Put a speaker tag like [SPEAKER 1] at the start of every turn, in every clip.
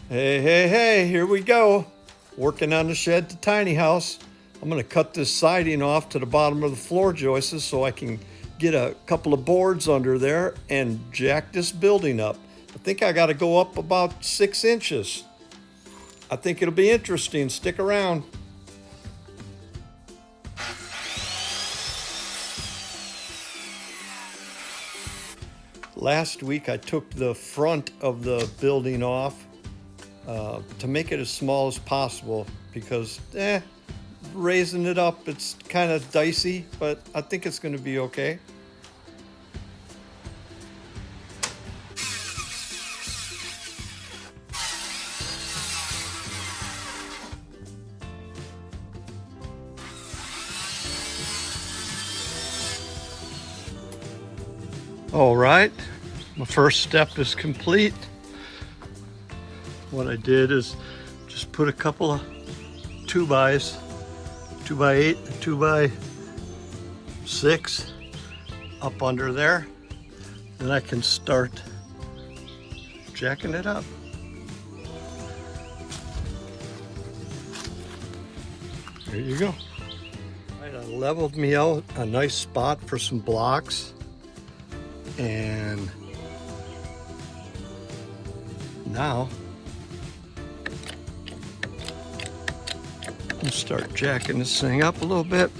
[SPEAKER 1] Hey, hey, hey, here we go. Working on the shed to tiny house. I'm gonna cut this siding off to the bottom of the floor joists so I can get a couple of boards under there and jack this building up. I think I gotta go up about 6 inches. I think it'll be interesting. Stick around. Last week I took the front of the building off to make it as small as possible because raising it up, it's kind of dicey, but I think it's going to be okay. All right, my first step is complete. What I did is just put a couple of 2x8, 2x6 up under there. Then I can start jacking it up. There you go. All right, I leveled me out a nice spot for some blocks. And now I'll start jacking this thing up a little bit.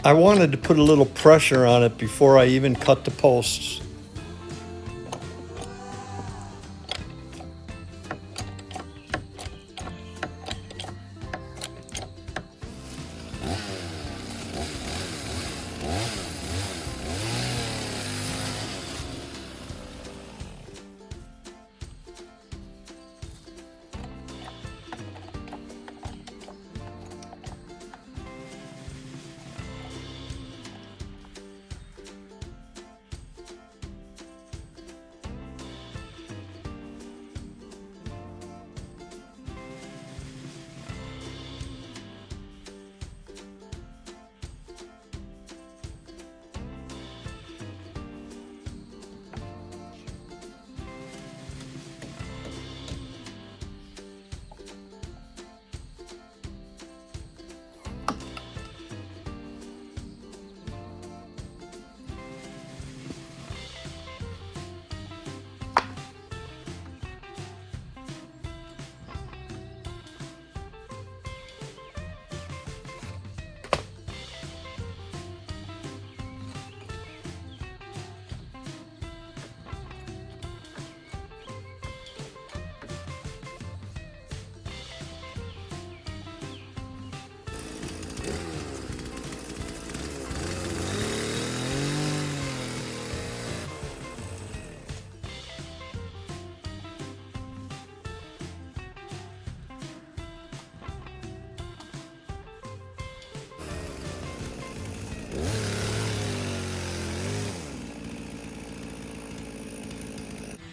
[SPEAKER 1] I wanted to put a little pressure on it before I even cut the posts.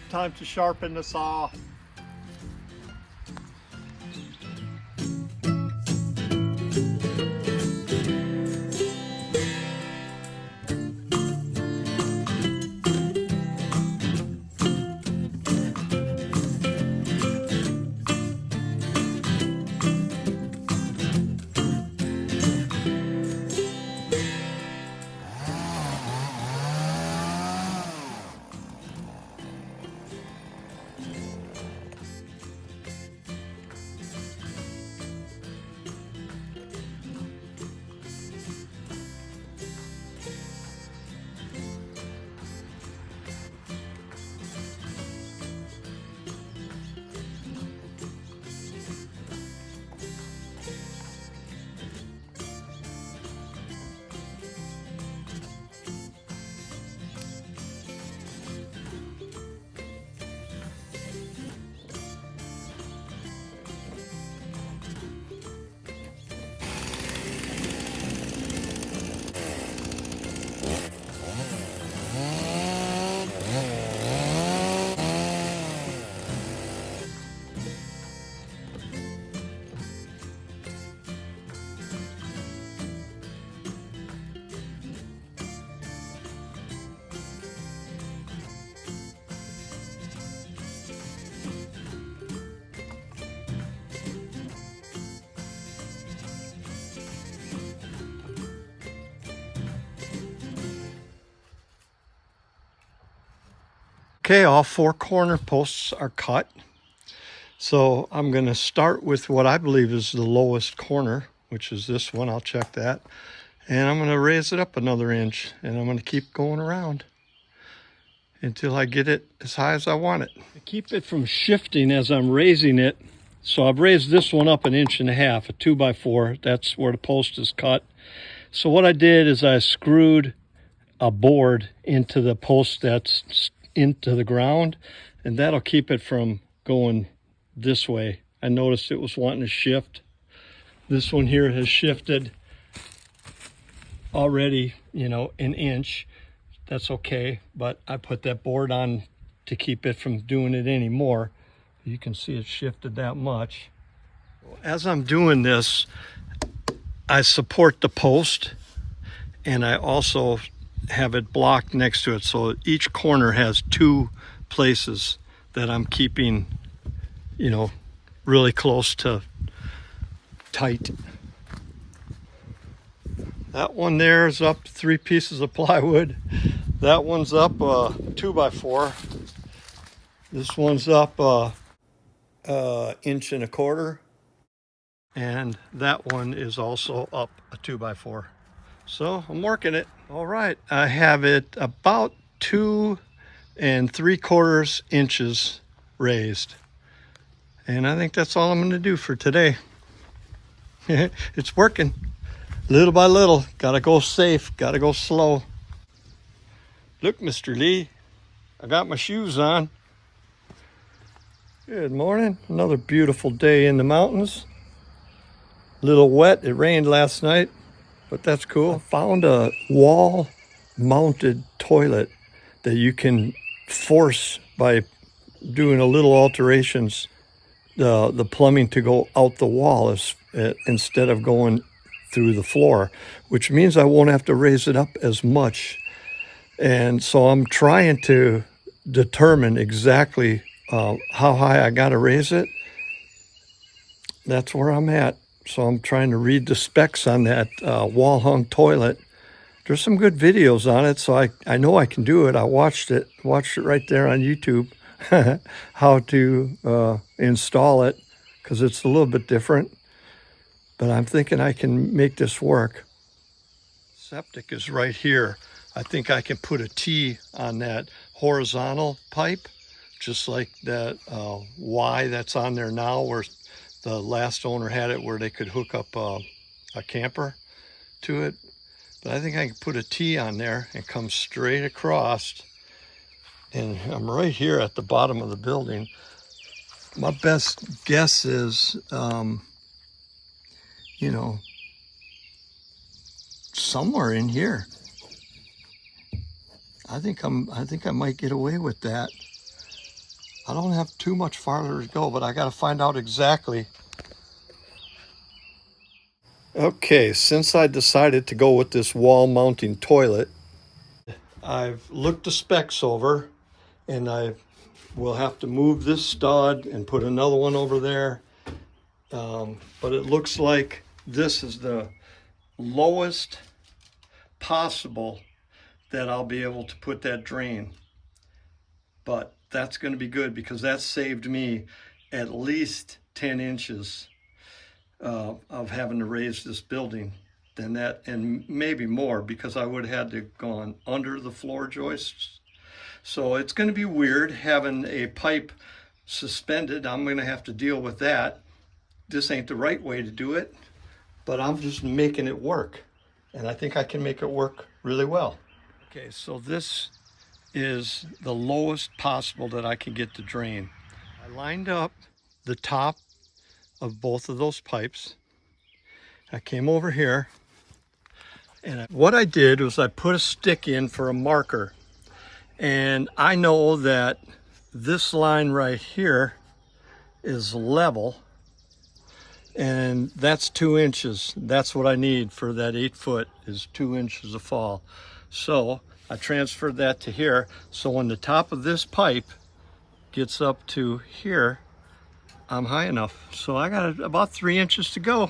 [SPEAKER 1] Time to sharpen the saw. Okay, all 4 corner posts are cut. So I'm going to start with what I believe is the lowest corner, which is this one. I'll check that. And I'm going to raise it up another inch, and I'm going to keep going around until I get it as high as I want it. To keep it from shifting as I'm raising it, so I've raised this one up 1.5 inches, a 2x4. That's where the post is cut. So what I did is I screwed a board into the post that's into the ground, and that'll keep it from going this way. I noticed it was wanting to shift. This one here has shifted already, you know, 1 inch. That's okay, but I put that board on to keep it from doing it anymore. You can see it shifted that much. As I'm doing this, I support the post, and I also have it blocked next to it. So each corner has 2 places that I'm keeping, you know, really close to tight. That one there is up 3 pieces of plywood. That one's up 2x4. This one's up 1.25 inches. And that one is also up a 2x4. So I'm working it. All right, I have it about 2 3/4 inches raised. And I think that's all I'm going to do for today. It's working. Little by little. Gotta go safe. Gotta go slow. Look, Mr. Lee, I got my shoes on. Good morning. Another beautiful day in the mountains. A little wet. It rained last night, but that's cool. I found a wall-mounted toilet that you can force by doing a little alterations, the plumbing to go out the wall instead of going through the floor, which means I won't have to raise it up as much. And so I'm trying to determine exactly how high I got to raise it. That's where I'm at. So I'm trying to read the specs on that wall-hung toilet. There's some good videos on it, so I know I can do it. I watched it right there on YouTube, how to install it, because it's a little bit different. But I'm thinking I can make this work. Septic is right here. I think I can put a T on that horizontal pipe, just like that Y that's on there now, where the last owner had it, where they could hook up a camper to it. But I think I can put a T on there and come straight across. And I'm right here at the bottom of the building. My best guess is, you know, somewhere in here. I think I might get away with that. I don't have too much farther to go, but I got to find out exactly. Okay, since I decided to go with this wall mounting toilet, I've looked the specs over, and I will have to move this stud and put another one over there. But it looks like this is the lowest possible that I'll be able to put that drain. But that's going to be good, because that saved me at least 10 inches of having to raise this building than that, and maybe more, because I would have had to gone under the floor joists. So it's going to be weird having a pipe suspended. I'm going to have to deal with that. This ain't the right way to do it, but I'm just making it work, and I think I can make it work really well. Okay, so this is the lowest possible that I can get to drain. I lined up the top of both of those pipes. I came over here, and what I did was I put a stick in for a marker, and I know that this line right here is level, and that's 2 inches. That's what I need for that 8 foot, is 2 inches of fall. So I transferred that to here. So when the top of this pipe gets up to here, I'm high enough. So I got about 3 inches to go.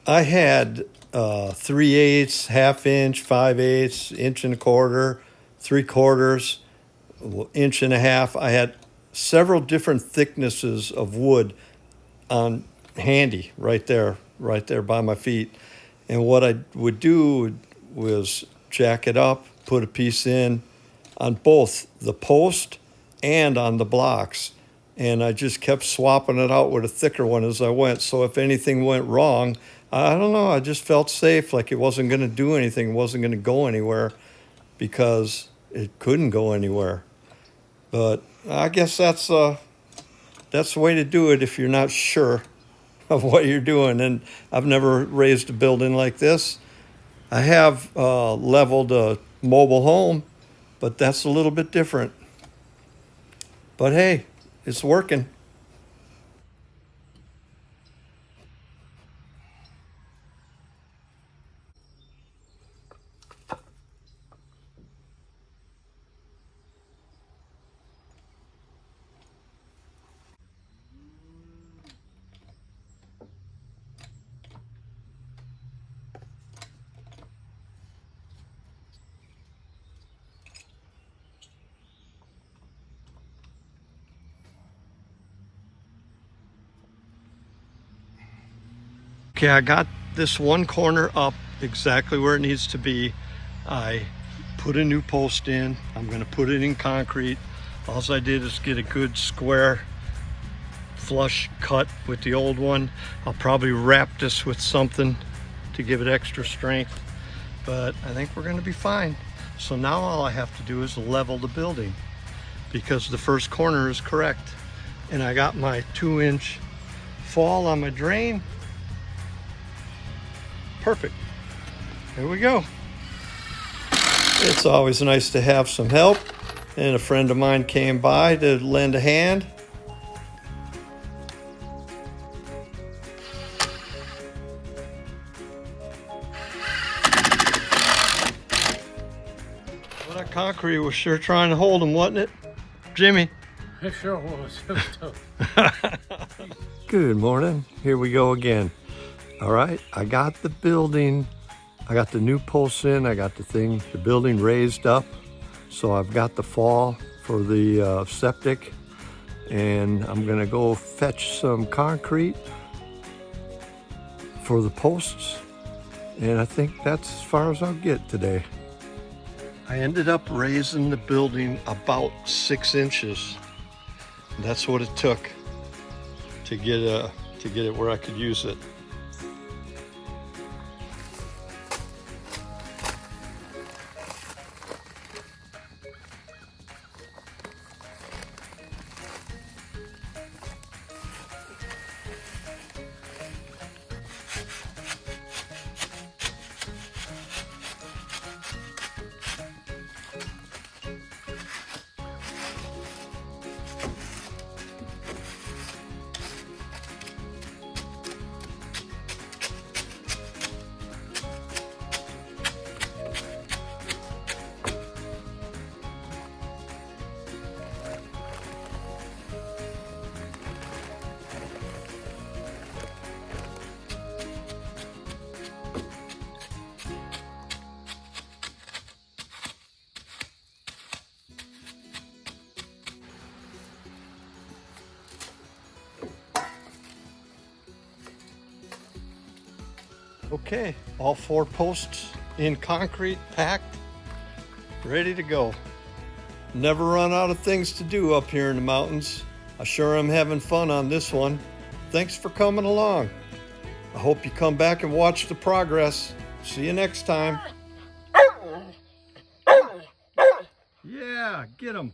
[SPEAKER 1] I had 3/8, ½ inch, 5/8, inch and a quarter, 3/4, inch and a half. I had several different thicknesses of wood on handy right there by my feet. And what I would do was jack it up, put a piece in on both the post and on the blocks. And I just kept swapping it out with a thicker one as I went. So if anything went wrong, I don't know, I just felt safe, like it wasn't going to do anything, it wasn't going to go anywhere, because it couldn't go anywhere. But I guess that's the way to do it if you're not sure of what you're doing. And I've never raised a building like this. I have leveled a mobile home, but that's a little bit different. But hey, it's working. Okay, I got this one corner up exactly where it needs to be. I put a new post in. I'm going to put it in concrete. All I did is get a good square flush cut with the old one. I'll probably wrap this with something to give it extra strength, but I think we're going to be fine. So now all I have to do is level the building, because the first corner is correct. And I got my 2-inch fall on my drain. Perfect. Here we go. It's always nice to have some help, and a friend of mine came by to lend a hand. Well, that concrete was sure trying to hold him, wasn't it, Jimmy?
[SPEAKER 2] It sure was. It was tough.
[SPEAKER 1] Good morning. Here we go again. All right, I got the building, I got the new posts in, I got the building raised up. So I've got the fall for the septic, and I'm gonna go fetch some concrete for the posts. And I think that's as far as I'll get today. I ended up raising the building about 6 inches. That's what it took to get it where I could use it. Okay, all 4 posts in concrete, packed, ready to go. Never run out of things to do up here in the mountains. I sure am having fun on this one. Thanks for coming along. I hope you come back and watch the progress. See you next time. Yeah, get 'em.